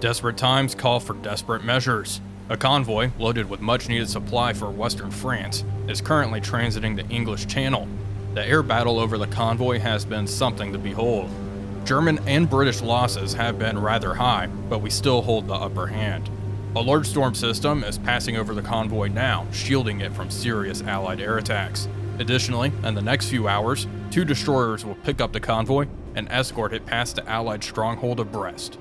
Desperate times call for desperate measures. A convoy, loaded with much-needed supply for Western France, is currently transiting the English Channel. The air battle over the convoy has been something to behold. German and British losses have been rather high, but we still hold the upper hand. A large storm system is passing over the convoy now, shielding it from serious Allied air attacks. Additionally, in the next few hours, 2 destroyers will pick up the convoy and escort it past the Allied stronghold of Brest.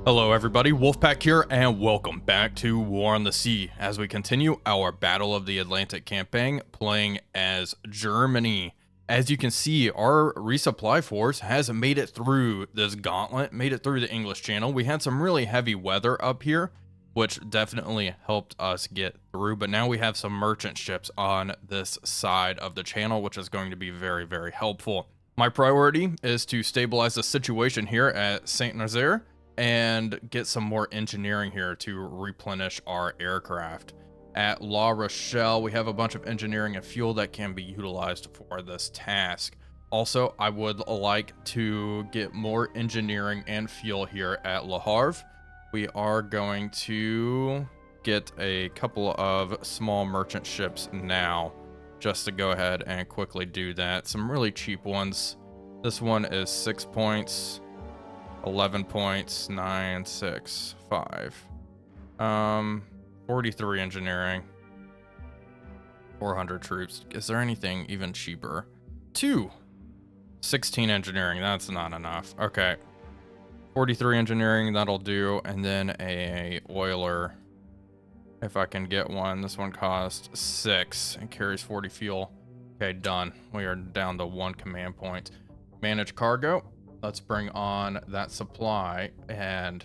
Hello everybody, Wolfpack here, and welcome back to War on the Sea as we continue our Battle of the Atlantic campaign playing as Germany. As you can see, our resupply force has made it through this gauntlet, made it through the English Channel. We had some really heavy weather up here, which definitely helped us get through, but now we have some merchant ships on this side of the channel, which is going to be very, very helpful. My priority is to stabilize the situation here at Saint-Nazaire and get some more engineering here to replenish our aircraft. At La Rochelle, we have a bunch of engineering and fuel that can be utilized for this task. Also, I would like to get more engineering and fuel here at Le Havre. We are going to get a couple of small merchant ships now, just to go ahead and quickly do that. Some really cheap ones. This one is 6 points. 11 points, 9, 6, 5. 43 engineering. 400 troops. Is there anything even cheaper? 16 engineering, that's not enough. Okay. 43 engineering, that'll do. And then a oiler, if I can get one. This one costs 6 and carries 40 fuel. Okay, done. We are down to 1 command point. Manage cargo. Let's bring on that supply, and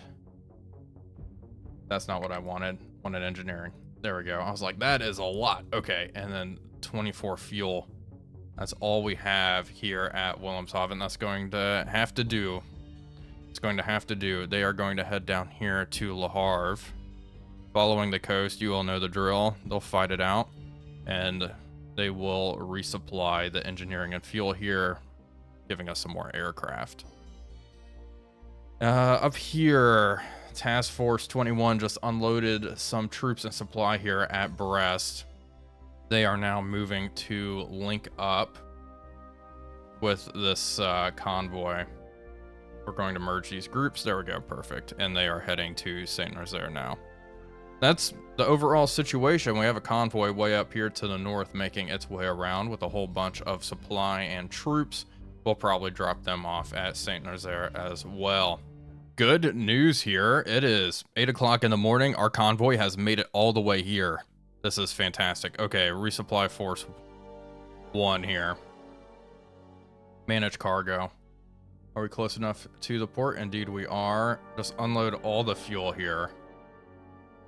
that's not what I wanted. Wanted engineering. There we go. I was like, that is a lot. Okay, and then 24 fuel. That's all we have here at Wilhelmshaven. That's going to have to do. It's going to have to do. They are going to head down here to Le Havre. Following the coast, you all know the drill. They'll fight it out, and they will resupply the engineering and fuel here, giving us some more aircraft. Up here, Task Force 21 just unloaded some troops and supply here at Brest. They are now moving to link up with this convoy. We're going to merge these groups. There we go, perfect. And they are heading to Saint-Nazaire now. That's the overall situation. We have a convoy way up here to the north making its way around with a whole bunch of supply and troops. We'll probably drop them off at Saint-Nazaire as well. Good news here. It is 8 o'clock in the morning. Our convoy has made it all the way here. This is fantastic. Okay, resupply force 1 here. Manage cargo. Are we close enough to the port? Indeed we are. Just unload all the fuel here.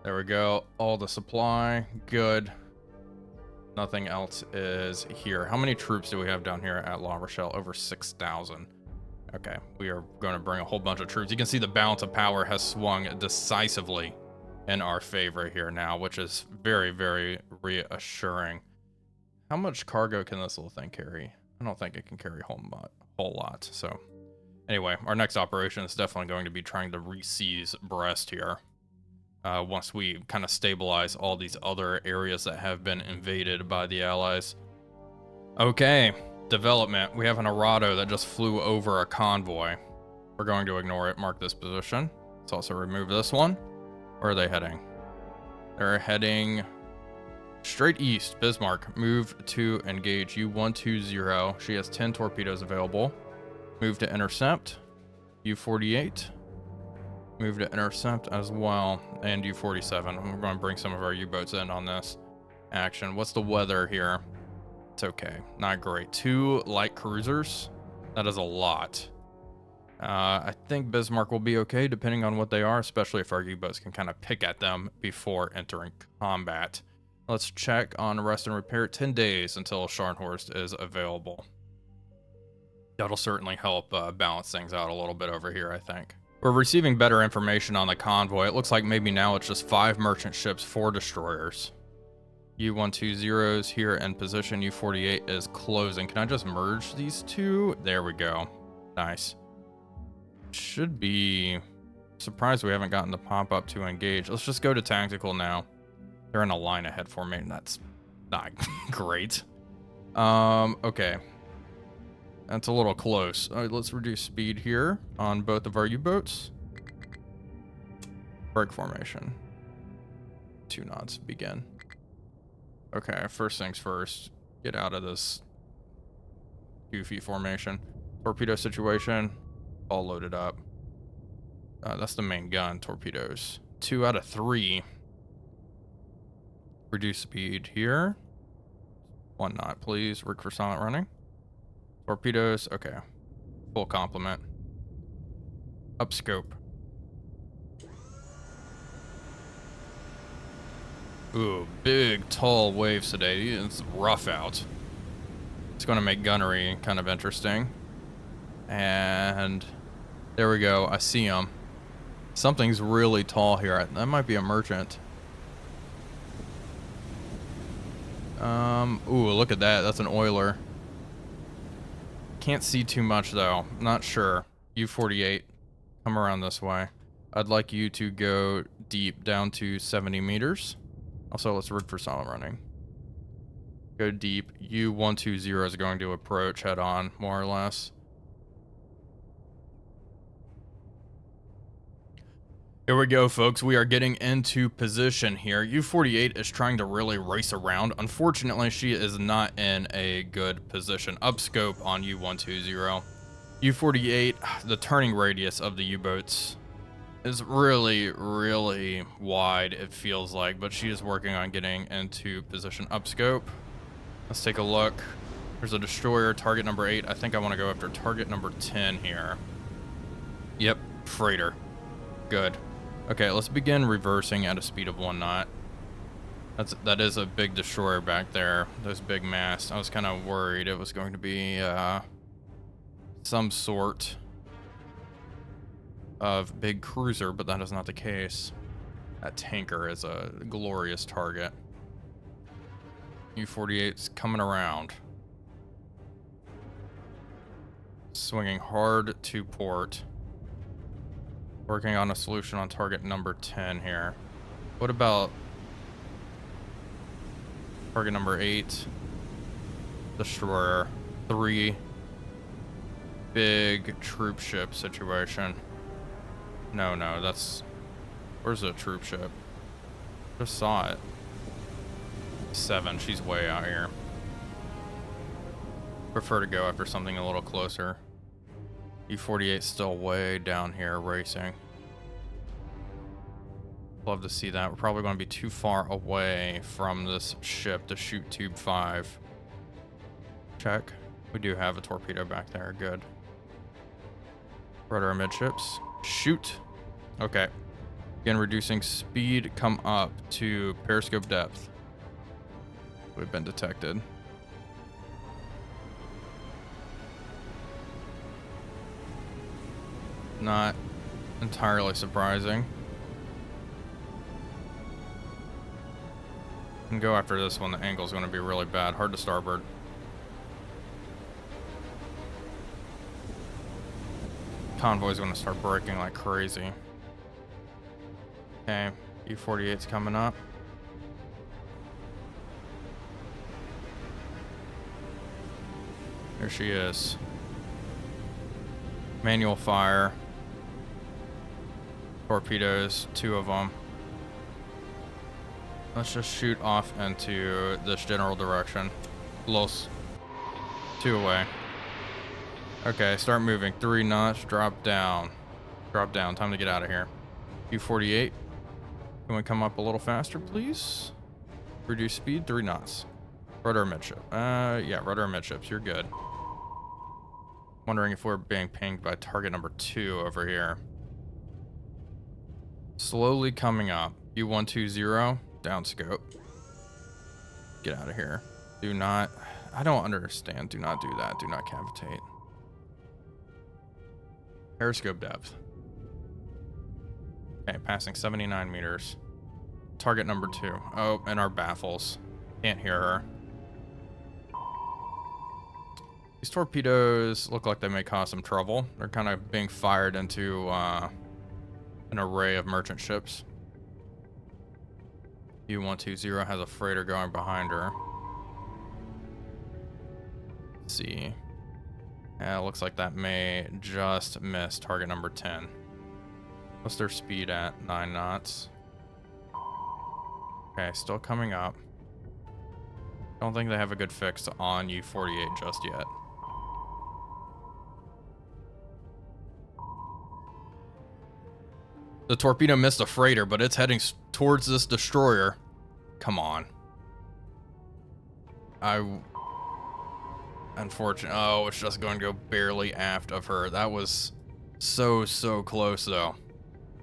There we go. All the supply. Good. Nothing else is here. How many troops do we have down here at La Rochelle? Over 6,000. Okay, we are going to bring a whole bunch of troops. You can see the balance of power has swung decisively in our favor here now, which is very, very reassuring. How much cargo can this little thing carry? I don't think it can carry a whole lot. So anyway, our next operation is definitely going to be trying to re-seize Brest here. Once we kind of stabilize all these other areas that have been invaded by the Allies. Okay, development. We have an Arado that just flew over a convoy. We're going to ignore it, mark this position. Let's also remove this one. Where are they heading? They're heading straight east. Bismarck, move to engage U-120. She has 10 torpedoes available. Move to intercept. U-48. Move to intercept as well, and U-47. We're going to bring some of our U-boats in on this action. What's the weather here? It's okay, not great. 2 light cruisers. That is a lot. I think Bismarck will be okay, depending on what they are, especially if our U-boats can kind of pick at them before entering combat. Let's check on rest and repair. 10 days until Scharnhorst is available. That'll certainly help balance things out a little bit over here, I think. We're receiving better information on the convoy. It looks like maybe now it's just 5 merchant ships, 4 destroyers. U120 is here in position. U48 is closing. Can I just merge these two? There we go. Nice. Should be surprised we haven't gotten the pop-up to engage. Let's just go to tactical now. They're in a line ahead formation. That's not great. Okay. That's a little close. All right, let's reduce speed here on both of our U-boats. Break formation. 2 knots, begin. Okay, first things first. Get out of this goofy formation. Torpedo situation. All loaded up. That's the main gun, torpedoes. 2 out of 3. Reduce speed here. 1 knot, please. Rig for silent running. Torpedoes, okay. Full complement. Up scope. Ooh, big, tall waves today. It's rough out. It's going to make gunnery kind of interesting. And there we go. I see him. Something's really tall here. That might be a merchant. Ooh, look at that. That's an oiler. Can't see too much, though. Not sure. U48, come around this way. I'd like you to go deep down to 70 meters. Also, let's rig for silent running. Go deep. U120 is going to approach head on, more or less. Here we go, folks. We are getting into position here. U48 is trying to really race around. Unfortunately, she is not in a good position. Upscope on U120. U48, the turning radius of the U-boats is really, really wide, it feels like, but she is working on getting into position. Upscope. Let's take a look. There's a destroyer, target number 8. I think I want to go after target number 10 here. Yep, freighter. Good. Okay, let's begin reversing at a speed of 1 knot. That is a big destroyer back there. Those big masts. I was kind of worried it was going to be some sort of big cruiser, but that is not the case. That tanker is a glorious target. U48's coming around. Swinging hard to port. Working on a solution on target number 10 here. What about target number 8? Destroyer. 3. Big troop ship situation. No, that's... Where's the troop ship? Just saw it. 7, she's way out here. Prefer to go after something a little closer. U48 still way down here racing. Love to see that. We're probably going to be too far away from this ship to shoot tube 5. Check. We do have a torpedo back there. Good. Rudder amidships. Shoot. Okay. Again, reducing speed. Come up to periscope depth. We've been detected. Not entirely surprising. And go after this one. The angle's going to be really bad. Hard to starboard. Convoy's going to start braking like crazy. Okay, U48's coming up. There she is. Manual fire. Torpedoes, 2 of them. Let's just shoot off into this general direction. Los. 2 away. Okay, start moving. 3 knots, drop down. Drop down, time to get out of here. U48, can we come up a little faster, please? Reduce speed, 3 knots. Rudder midship. Yeah, rudder midships, you're good. Wondering if we're being pinged by target number 2 over here. Slowly coming up. U120, down scope. Get out of here. Do not, I don't understand. Do not do that. Do not cavitate. Periscope depth. Okay, passing 79 meters. Target number 2. Oh, and our baffles. Can't hear her. These torpedoes look like they may cause some trouble. They're kind of being fired into an array of merchant ships. U-120 has a freighter going behind her. Let's see. Yeah, it looks like that may just miss target number 10. What's their speed at? 9 knots. Okay, still coming up. Don't think they have a good fix on U-48 just yet. The torpedo missed a freighter, but it's heading towards this destroyer. Come on. Unfortunately, oh, it's just going to go barely aft of her. That was so close, though.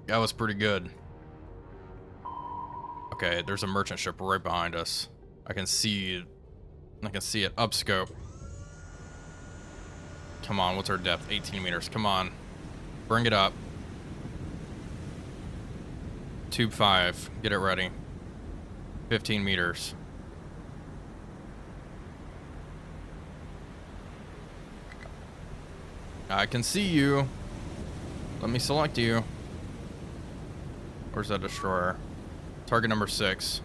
That was pretty good. Okay, there's a merchant ship right behind us. I can see it up scope. Come on, what's our depth? 18 meters. Come on. Bring it up. Tube 5. Get it ready. 15 meters. I can see you. Let me select you. Where's that destroyer? Target number 6.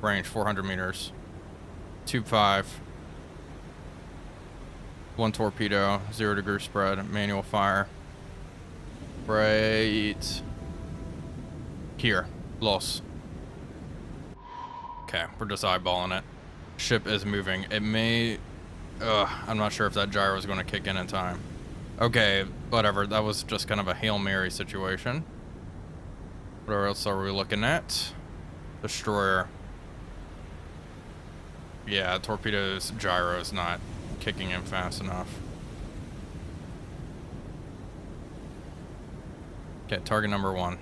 Range 400 meters. Tube 5. 1 torpedo. 0 degree spread. Manual fire. Right here. Los. Okay, we're just eyeballing it. Ship is moving. It may... I'm not sure if that gyro is going to kick in time. Okay, whatever. That was just kind of a Hail Mary situation. What else are we looking at? Destroyer. Yeah, torpedo's gyro is not kicking in fast enough. Okay, target number 1.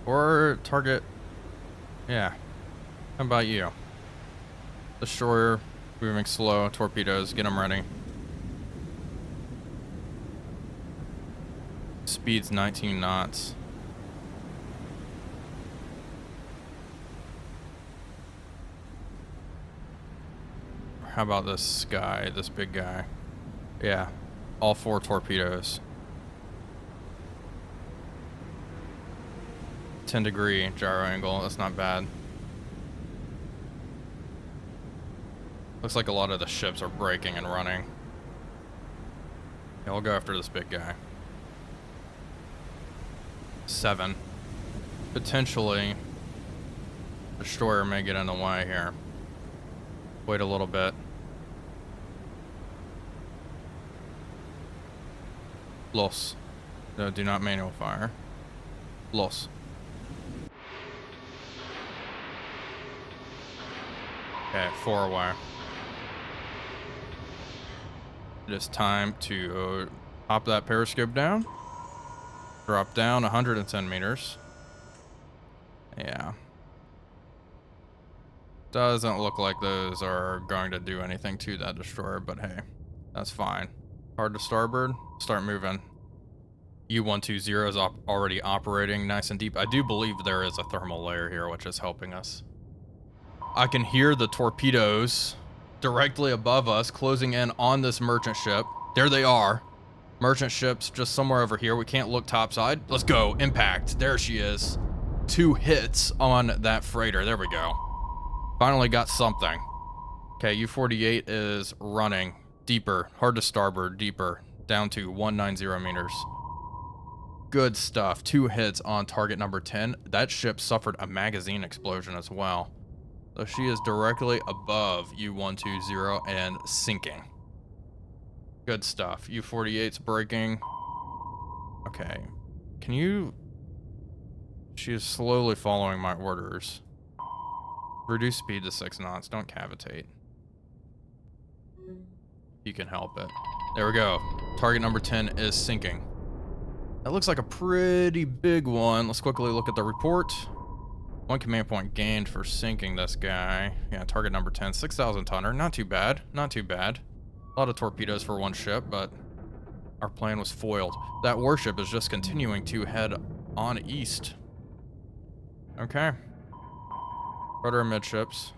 Or target... Yeah. How about you? Destroyer, moving slow. Torpedoes, get them ready. Speed's 19 knots. How about this guy, this big guy? Yeah, all 4 torpedoes. 10 degree gyro angle, that's not bad. Looks like a lot of the ships are braking and running. Yeah, we'll go after this big guy. 7. Potentially, destroyer may get in the way here. Wait a little bit. Los. No, do not manual fire. Los. Okay, 4 away. It is time to pop that periscope down. Drop down 110 meters. Yeah. Doesn't look like those are going to do anything to that destroyer, but hey, that's fine. Hard to starboard. Start moving. U-120 is already operating nice and deep. I do believe there is a thermal layer here, which is helping us. I can hear the torpedoes directly above us closing in on this merchant ship. There they are. Merchant ship's just somewhere over here. We can't look topside. Let's go. Impact. There she is. 2 hits on that freighter. There we go. Finally got something. Okay, U-48 is running deeper. Hard to starboard. Deeper. Down to 190 meters. Good stuff. 2 hits on target number 10. That ship suffered a magazine explosion as well. So she is directly above U-120 and sinking. Good stuff. U-48's braking. Okay. Can you... She is slowly following my orders. Reduce speed to 6 knots. Don't cavitate. You can help it. There we go. Target number 10 is sinking. That looks like a pretty big one. Let's quickly look at the report. 1 command point gained for sinking this guy. Yeah, target number 10. 6,000 tonner. Not too bad. Not too bad. A lot of torpedoes for 1 ship, but our plan was foiled. That warship is just continuing to head on east. Okay. Rudder amidships.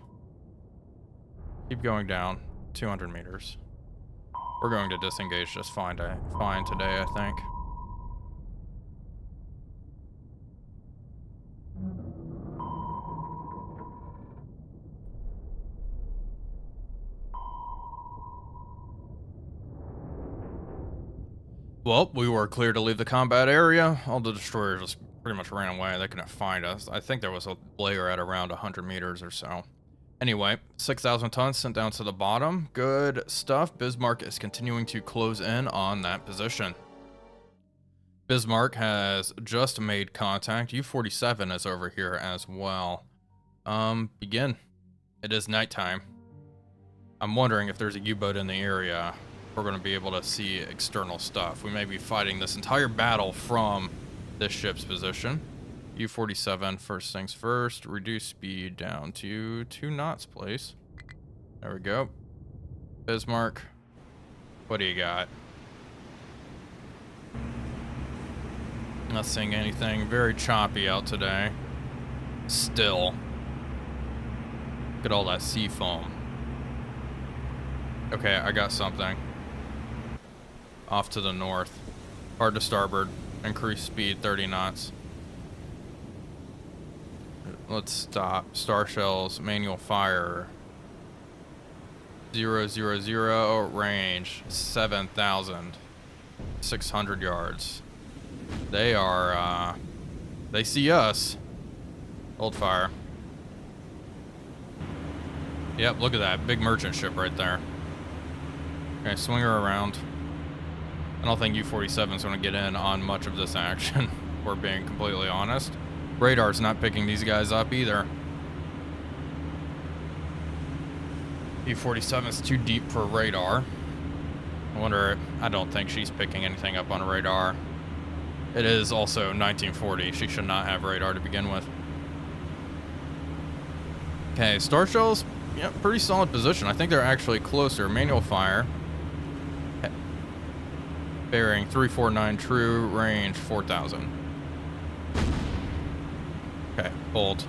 Keep going down. 200 meters. We're going to disengage just fine today, I think. Well, we were clear to leave the combat area. All the destroyers just pretty much ran away. They couldn't find us. I think there was a layer at around 100 meters or so. Anyway, 6,000 tons sent down to the bottom. Good stuff. Bismarck is continuing to close in on that position. Bismarck has just made contact. U-47 is over here as well. Begin. It is nighttime. I'm wondering if there's a U-boat in the area. We're going to be able to see external stuff. We may be fighting this entire battle from this ship's position. U-47, first things first. Reduce speed down to 2 knots, please. There we go. Bismarck, what do you got? Not seeing anything. Very choppy out today. Still. Look at all that sea foam. Okay, I got something. Off to the north. Hard to starboard. Increase speed 30 knots. Let's stop. Star shells, manual fire. 000, range 7,600 yards. They are, they see us. Hold fire. Yep, look at that. Big merchant ship right there. Okay, swing her around. I don't think U-47 is going to get in on much of this action, if we're being completely honest. Radar's not picking these guys up either. U-47 is too deep for radar. I don't think she's picking anything up on radar. It is also 1940. She should not have radar to begin with. Okay, Star Shells, yeah, pretty solid position. I think they're actually closer. Manual fire. Bearing 349 true, range 4,000. Okay, hold.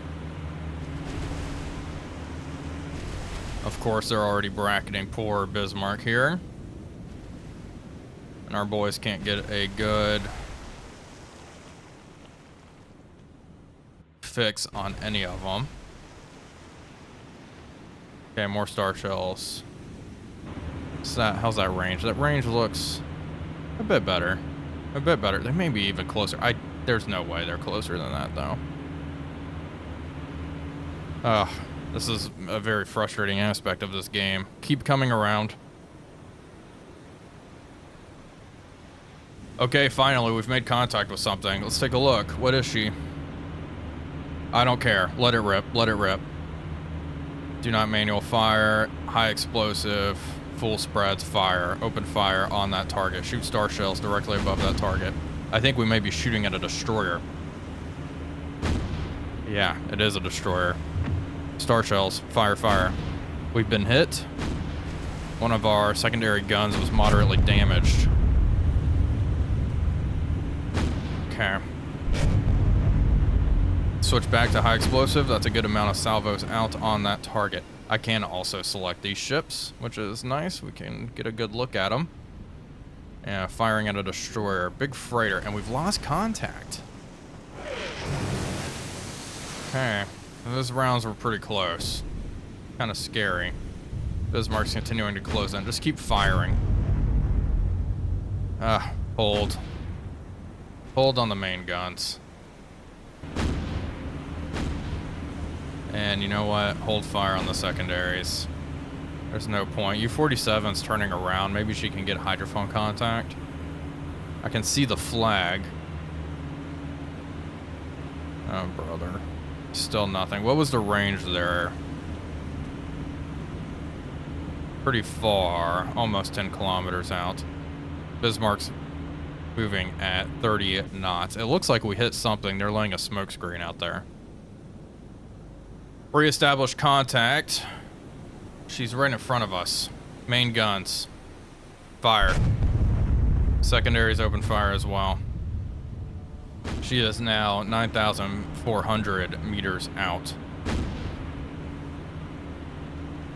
Of course, they're already bracketing poor Bismarck here. And our boys can't get a good fix on any of them. Okay, more Star Shells. How's that range? That range looks a bit better. A bit better. They may be even closer. There's no way they're closer than that, though. This is a very frustrating aspect of this game. Keep coming around. Okay, finally, we've made contact with something. Let's take a look. What is she? I don't care. Let it rip. Let it rip. Do not manual fire. High explosive. Full spreads. Fire. Open fire on that target. Shoot Star Shells directly above that target. I think we may be shooting at a destroyer. Yeah, it is a destroyer. Star Shells. Fire, fire. We've been hit. One of our secondary guns was moderately damaged. Okay. Switch back to high explosive. That's a good amount of salvos out on that target. I can also select these ships, which is nice. We can get a good look at them. Yeah, firing at a destroyer. Big freighter. And we've lost contact. Okay. Those rounds were pretty close. Kind of scary. Bismarck's continuing to close in. Just keep firing. Hold. Hold on the main guns. And you know what? Hold fire on the secondaries. There's no point. U-47's turning around. Maybe she can get hydrophone contact. I can see the flag. Oh, brother. Still nothing. What was the range there? Pretty far. Almost 10 kilometers out. Bismarck's moving at 30 knots. It looks like we hit something. They're laying a smoke screen out there. Reestablish contact. She's right in front of us. Main guns. Fire. Secondaries open fire as well. She is now 9,400 meters out.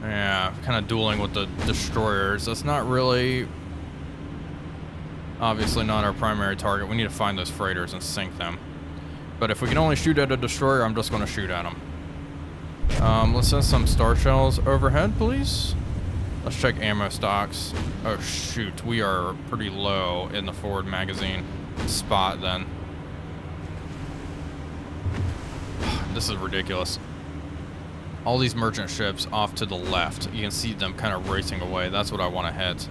Yeah, kind of dueling with the destroyers. That's not really... Obviously not our primary target. We need to find those freighters and sink them. But if we can only shoot at a destroyer, I'm just going to shoot at them. Let's send some star shells overhead, please. Let's check ammo stocks. Oh, shoot. We are pretty low in the forward magazine spot, then. This is ridiculous. All these merchant ships off to the left. You can see them kind of racing away. That's what I want to hit.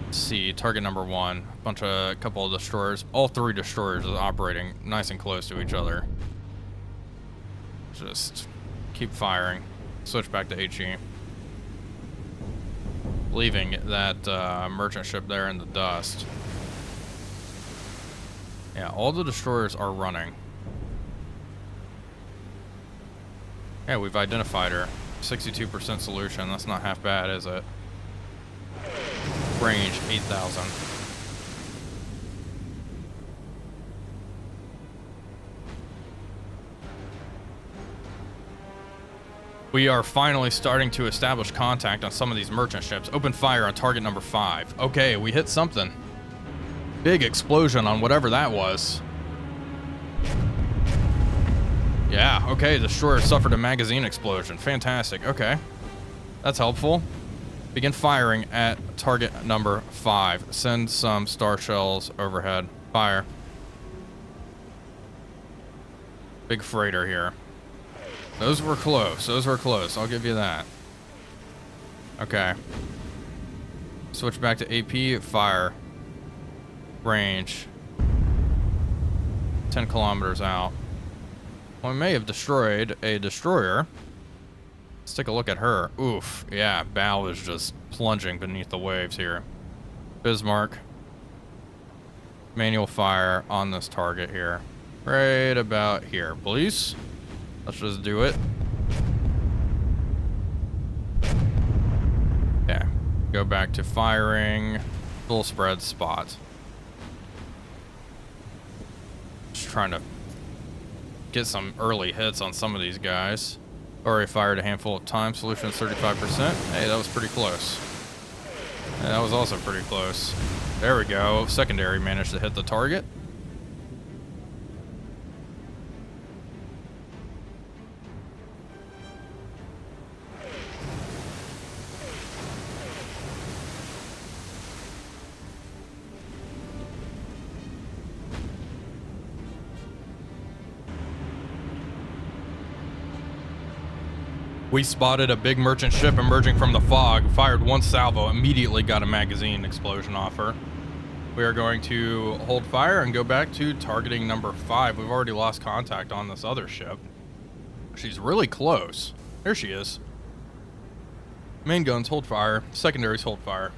Let's see, target number 1. A couple of destroyers. All 3 destroyers are operating nice and close to each other. Just keep firing. Switch back to HE. Leaving that merchant ship there in the dust. Yeah, all the destroyers are running. Yeah, we've identified her. 62% solution. That's not half bad, is it? Range 8,000. We are finally starting to establish contact on some of these merchant ships. Open fire on target number 5. Okay, we hit something. Big explosion on whatever that was. Yeah, okay, the destroyer suffered a magazine explosion. Fantastic, okay. That's helpful. Begin firing at target number 5. Send some star shells overhead. Fire. Big freighter here. Those were close. Those were close. I'll give you that. Okay. Switch back to AP. Fire. Range. 10 kilometers out. Well, we may have destroyed a destroyer. Let's take a look at her. Oof. Yeah, bow is just plunging beneath the waves here. Bismarck. Manual fire on this target here. Right about here, please. Let's just do it. Yeah. Go back to firing. Full spread spot. Just trying to get some early hits on some of these guys. Already fired a handful of times. Solution is 35%. Hey, that was pretty close. Yeah, that was also pretty close. There we go. Secondary managed to hit the target. We spotted a big merchant ship emerging from the fog, fired one salvo, immediately got a magazine explosion off her. We are going to hold fire and go back to targeting number 5. We've already lost contact on this other ship. She's really close. There she is. Main guns, hold fire. Secondaries, hold fire.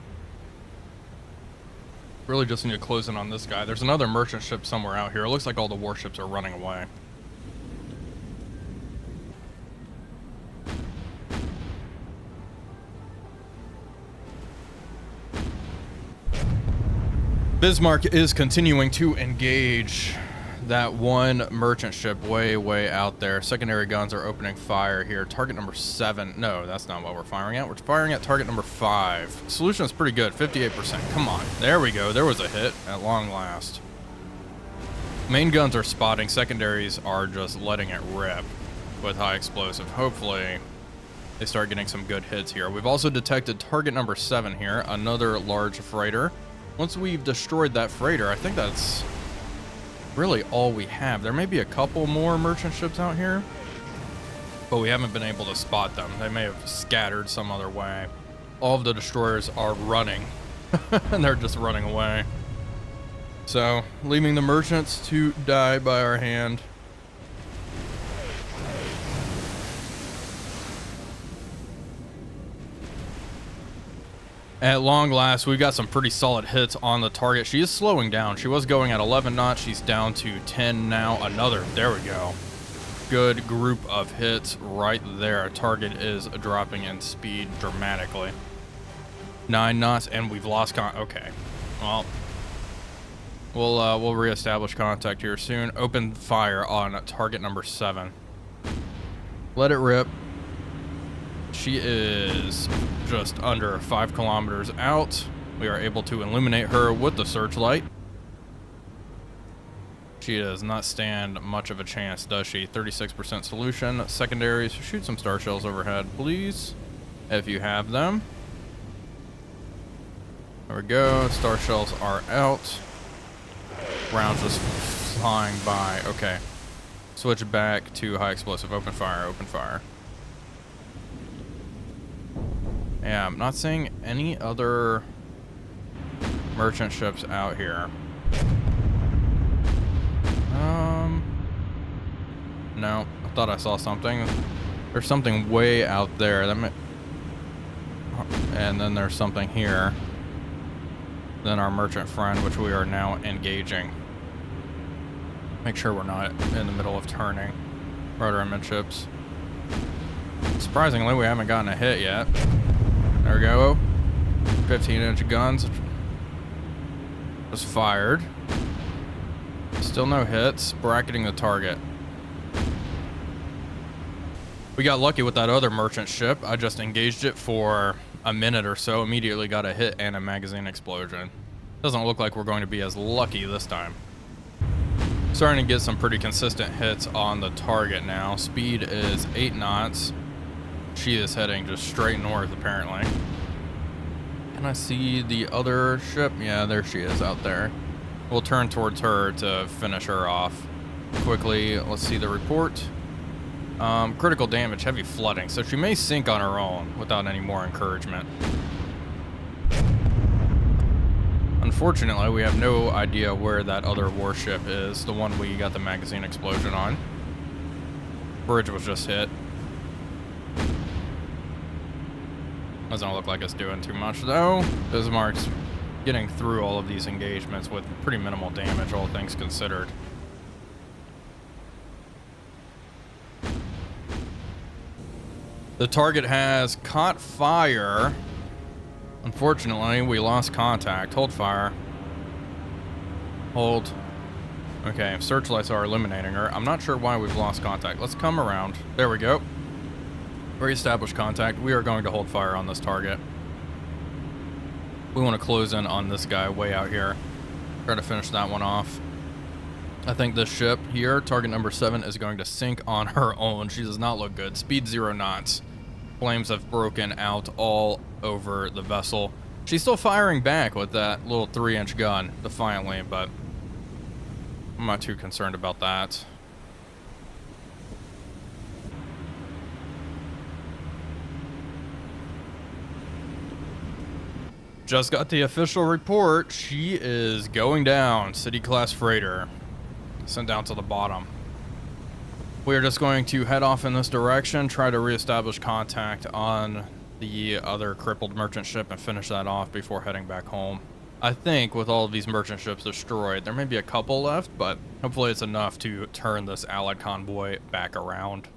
Really just need to close in on this guy. There's another merchant ship somewhere out here. It looks like all the warships are running away. Bismarck is continuing to engage that one merchant ship way out there. Secondary guns are opening fire here. Target number 7. No, that's not what we're firing at. We're firing at target number 5. Solution is pretty good. 58%. Come on. There we go. There was a hit at long last. Main guns are spotting. Secondaries are just letting it rip with high explosive. Hopefully they start getting some good hits here. We've also detected target number 7 here. Another large freighter. Once we've destroyed that freighter, I think that's really all we have. There may be a couple more merchant ships out here, but we haven't been able to spot them. They may have scattered some other way. All of the destroyers are running, and they're just running away. So, leaving the merchants to die by our hand. At long last, we've got some pretty solid hits on the target. She is slowing down. She was going at 11 knots. She's down to 10 now. Another. There we go. Good group of hits right there. Our target is dropping in speed dramatically. 9 knots, and we've lost okay. Well, we'll reestablish contact here soon. Open fire on target number 7. Let it rip. She is just under 5 kilometers out. We are able to illuminate her with the searchlight. She does not stand much of a chance, does she? 36% solution. Secondaries, shoot some star shells overhead, please, if you have them. There we go. Star shells are out. Rounds just flying by. Okay. Switch back to high explosive. Open fire. Open fire. Yeah, I'm not seeing any other merchant ships out here. No. I thought I saw something. There's something way out there. And then there's something here. Then our merchant friend, which we are now engaging. Make sure we're not in the middle of turning. Rudder and midships. Surprisingly, we haven't gotten a hit yet. There we go. 15-inch guns. Just fired. Still no hits. Bracketing the target. We got lucky with that other merchant ship. I just engaged it for a minute or so. Immediately got a hit and a magazine explosion. Doesn't look like we're going to be as lucky this time. Starting to get some pretty consistent hits on the target now. Speed is 8 knots. She is heading just straight north, apparently. Can I see the other ship? Yeah, there she is out there. We'll turn towards her to finish her off. Quickly, let's see the report. Critical damage, heavy flooding. So she may sink on her own without any more encouragement. Unfortunately, we have no idea where that other warship is, the one we got the magazine explosion on. Bridge was just hit. Doesn't look like it's doing too much, though. Bismarck's getting through all of these engagements with pretty minimal damage, all things considered. The target has caught fire. Unfortunately, we lost contact. Hold fire. Hold. Okay, searchlights are illuminating her. I'm not sure why we've lost contact. Let's come around. There we go. Re-establish contact. We are going to hold fire on this target. We want to close in on this guy way out here. Try to finish that one off. I think this ship here, target number 7, is going to sink on her own. She does not look good. Speed 0 knots. Flames have broken out all over the vessel. She's still firing back with that little 3-inch gun, defiantly, but I'm not too concerned about that. Just got the official report. She is going down. City class freighter. Sent down to the bottom. We're just going to head off in this direction, try to reestablish contact on the other crippled merchant ship and finish that off before heading back home. I think with all of these merchant ships destroyed, there may be a couple left, but hopefully it's enough to turn this allied convoy back around.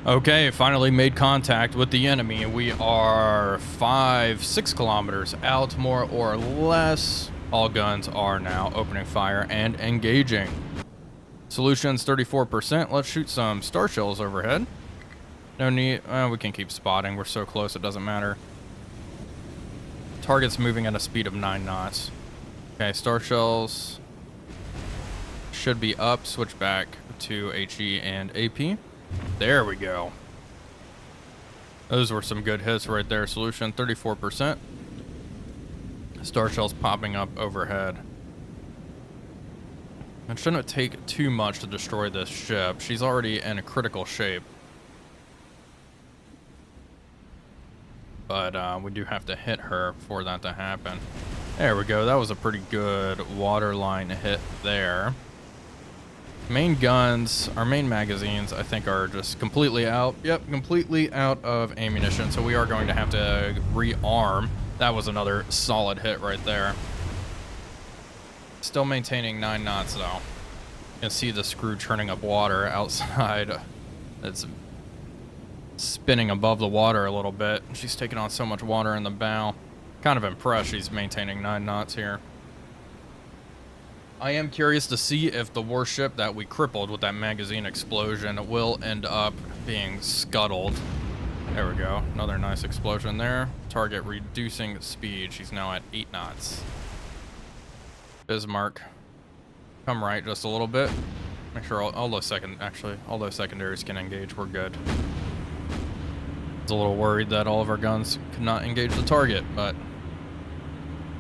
Okay, finally made contact with the enemy. We are 5-6 kilometers out, more or less. All guns are now opening fire and engaging. Solutions 34%. Let's shoot some star shells overhead. No need. We can keep spotting. We're so close it doesn't matter. Target's moving at a speed of 9 knots. Okay, star shells should be up. Switch back to HE and AP. There we go. Those were some good hits right there. Solution 34%. Star shells popping up overhead. It shouldn't take too much to destroy this ship. She's already in a critical shape. But we do have to hit her for that to happen. There we go. That was a pretty good waterline hit there. Main guns, our main magazines, I think are just completely out. Yep, completely out of ammunition. So we are going to have to rearm. That was another solid hit right there. Still maintaining 9 knots though. You can see the screw churning up water outside. It's spinning above the water a little bit. She's taking on so much water in the bow. Kind of impressed she's maintaining 9 knots here. I am curious to see if the warship that we crippled with that magazine explosion will end up being scuttled. There we go. Another nice explosion there. Target reducing speed. She's now at 8 knots. Bismarck. Come right just a little bit. Make sure all those secondaries can engage. We're good. I was a little worried that all of our guns could not engage the target, but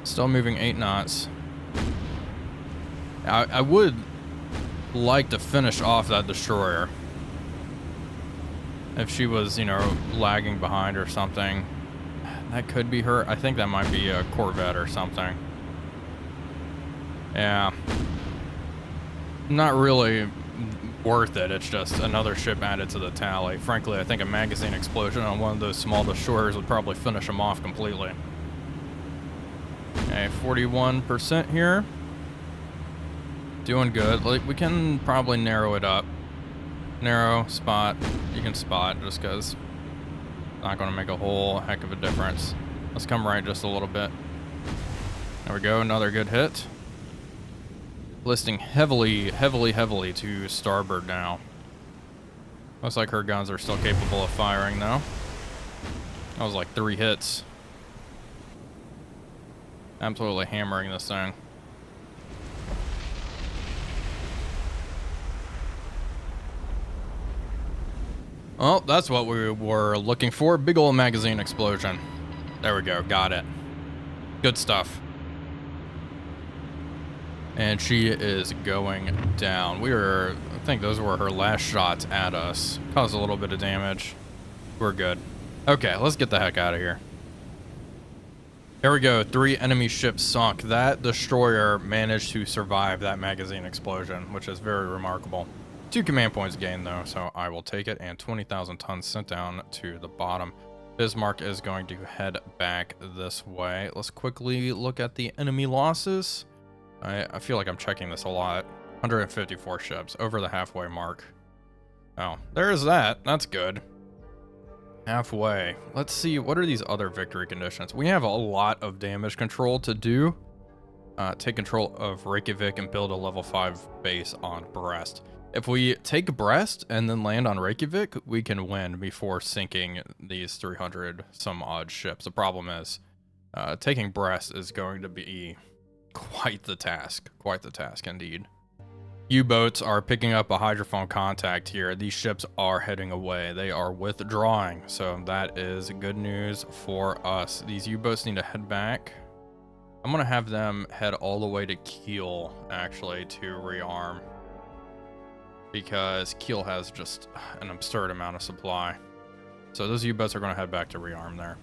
still moving 8 knots. I would like to finish off that destroyer. If she was, you know, lagging behind or something, that could be her. I think that might be a Corvette or something. Yeah. Not really worth it. It's just another ship added to the tally. Frankly, I think a magazine explosion on one of those small destroyers would probably finish them off completely. Okay, 41% here. Doing good. Like, we can probably narrow it up. Narrow, spot. You can spot just because it's not going to make a whole heck of a difference. Let's come right just a little bit. There we go. Another good hit. Listing heavily to starboard now. Looks like her guns are still capable of firing though. That was like 3 hits. Absolutely hammering this thing. Oh, that's what we were looking for. Big old magazine explosion. There we go. Got it. Good stuff. And she is going down. I think those were her last shots at us. Caused a little bit of damage. We're good. Okay, let's get the heck out of here. There we go. 3 enemy ships sunk. That destroyer managed to survive that magazine explosion, which is very remarkable. 2 command points gained though, so I will take it, and 20,000 tons sent down to the bottom. Bismarck is going to head back this way. Let's quickly look at the enemy losses. I feel like I'm checking this a lot. 154 ships, over the halfway mark. Oh, there's that. That's good. Halfway. Let's see, what are these other victory conditions? We have a lot of damage control to do. Take control of Reykjavik and build a level 5 base on Brest. If we take Brest and then land on Reykjavik, we can win before sinking these 300 some odd ships. The problem is, taking Brest is going to be quite the task indeed. U-boats are picking up a hydrophone contact here. These ships are heading away. They are withdrawing, so that is good news for us. These U-boats need to head back. I'm gonna have them head all the way to Kiel, actually, to rearm, because Kiel has just an absurd amount of supply. So those U-boats are going to head back to rearm there.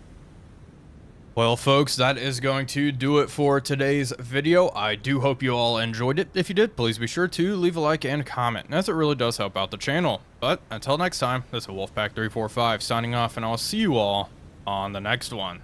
Well, folks, that is going to do it for today's video. I do hope you all enjoyed it. If you did, please be sure to leave a like and comment, as it really does help out the channel. But until next time, this is Wolfpack345 signing off, and I'll see you all on the next one.